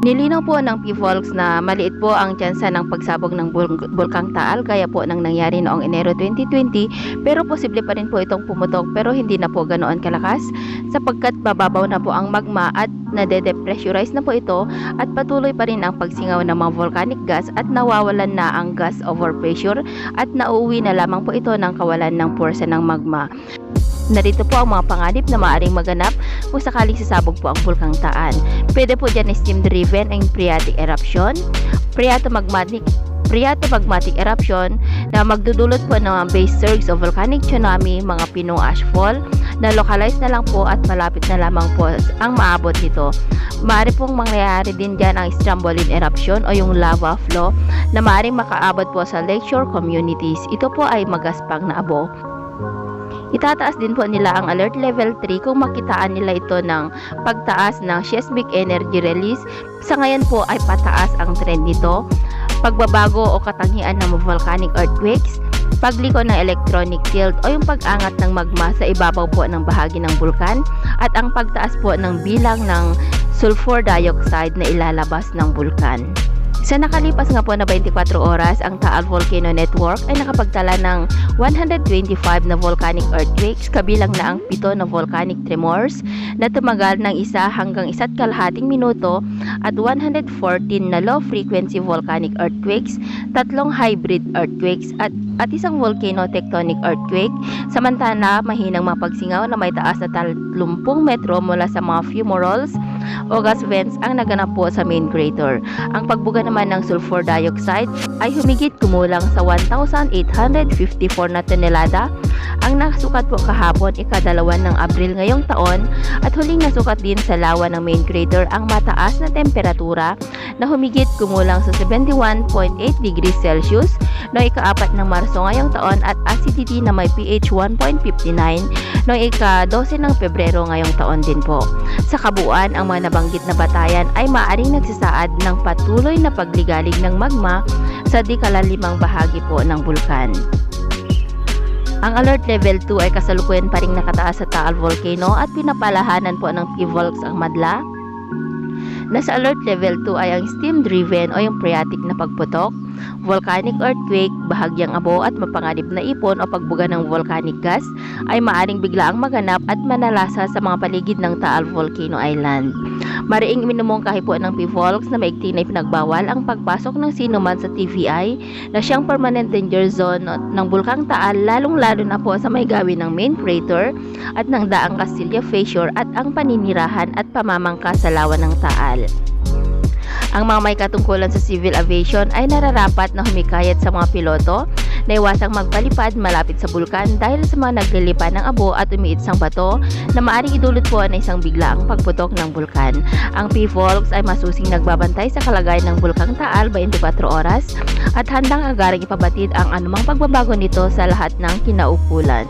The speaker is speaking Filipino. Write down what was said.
Nilinaw po ng PHIVOLCS na maliit po ang tsansa ng pagsabog ng Bulkang Taal gaya po ng nangyari noong Enero 2020, pero posible pa rin po itong pumutok pero hindi na po ganoon kalakas sapagkat bababaw na po ang magma at nade-depressurize na po ito at patuloy pa rin ang pagsingaw ng mga volcanic gas at nawawalan na ang gas overpressure at nauuwi na lamang po ito ng kawalan ng puwersa ng magma. Narito po ang mga panganib na maaaring maganap kung sakaling sasabog po ang Bulkang Taal. Pwede po dyan steam-driven and phreatic eruption, phreatomagmatic eruption na magdudulot po ng mga base surge o volcanic tsunami, mga pinong ashfall na localized na lang po at malapit na lamang po ang maabot nito. Maaari pong mangyayari din dyan ang stromboli eruption o yung lava flow na maaaring makaabot po sa lakeshore communities. Ito po ay magaspang na abo. Itataas din po nila ang alert level 3 kung makitaan nila ito ng pagtaas ng seismic energy release. Sa ngayon po ay pataas ang trend nito. Pagbabago o katangian ng volcanic earthquakes, pagliko ng electronic field o yung pag-angat ng magma sa ibabaw po ng bahagi ng bulkan at ang pagtaas po ng bilang ng sulfur dioxide na ilalabas ng bulkan. Sa nakalipas nga po na 24 oras, ang TAAL Volcano Network ay nakapagtala ng 125 na volcanic earthquakes kabilang na ang 7 na volcanic tremors na tumagal ng 1 hanggang 1.5 minuto at 114 na low-frequency volcanic earthquakes, 3 hybrid earthquakes at 1 volcano-tectonic earthquake, samantala mahinang mga pagsingaw na may taas na 30 metro mula sa mga fumarolics o gas vents ang naganap po sa main crater. Ang pagbuga naman ng sulfur dioxide ay humigit kumulang sa 1,854 na tonelada ang nasukat po kahapon ika-2 ng Abril ngayong taon at huling nasukat din sa lawa ng main crater ang mataas na temperatura na humigit kumulang sa 71.8 degrees Celsius noong ika-4 ng Marso ngayong taon at acidity na may pH 1.59 noong ika-12 ng Pebrero ngayong taon din po. Sa kabuuan, ang mga nabanggit na batayan ay maaaring nagsasaad ng patuloy na pagligalig ng magma sa di kalalimang bahagi po ng bulkan. Ang alert level 2 ay kasalukuyan pa ring nakataas sa TAAL Volcano at pinapalahanan po ng PHIVOLCS ang madla. Nasa alert level 2 ay ang steam-driven o yung phreatic na pagputok, volcanic earthquake, bahagyang abo at mapanganib na ipon o pagbuga ng volcanic gas ay maaaring biglaang maganap at manalasa sa mga paligid ng TAAL Volcano Island. Mariing minumungkahi po ng PHIVOLCS na maigting na ipinagbawal ang pagpasok ng sinuman sa TVI na siyang permanent danger zone ng Bulkang Taal, lalong-lalo na po sa may gawin ng main crater at ng daang Castilla Fissure at ang paninirahan at pamamangka sa lawa ng Taal. Ang mga may katungkulan sa civil aviation ay nararapat na humikayat sa mga piloto na iwasang magpalipad malapit sa bulkan dahil sa mga naglilipan ng abo at umiitsang bato na maaaring idulot po na isang biglaang pagputok ng bulkan. Ang PHIVOLCS ay masusing nagbabantay sa kalagayan ng Bulkang Taal 24 oras at handang agaring ipabatid ang anumang pagbabago nito sa lahat ng kinaukulan.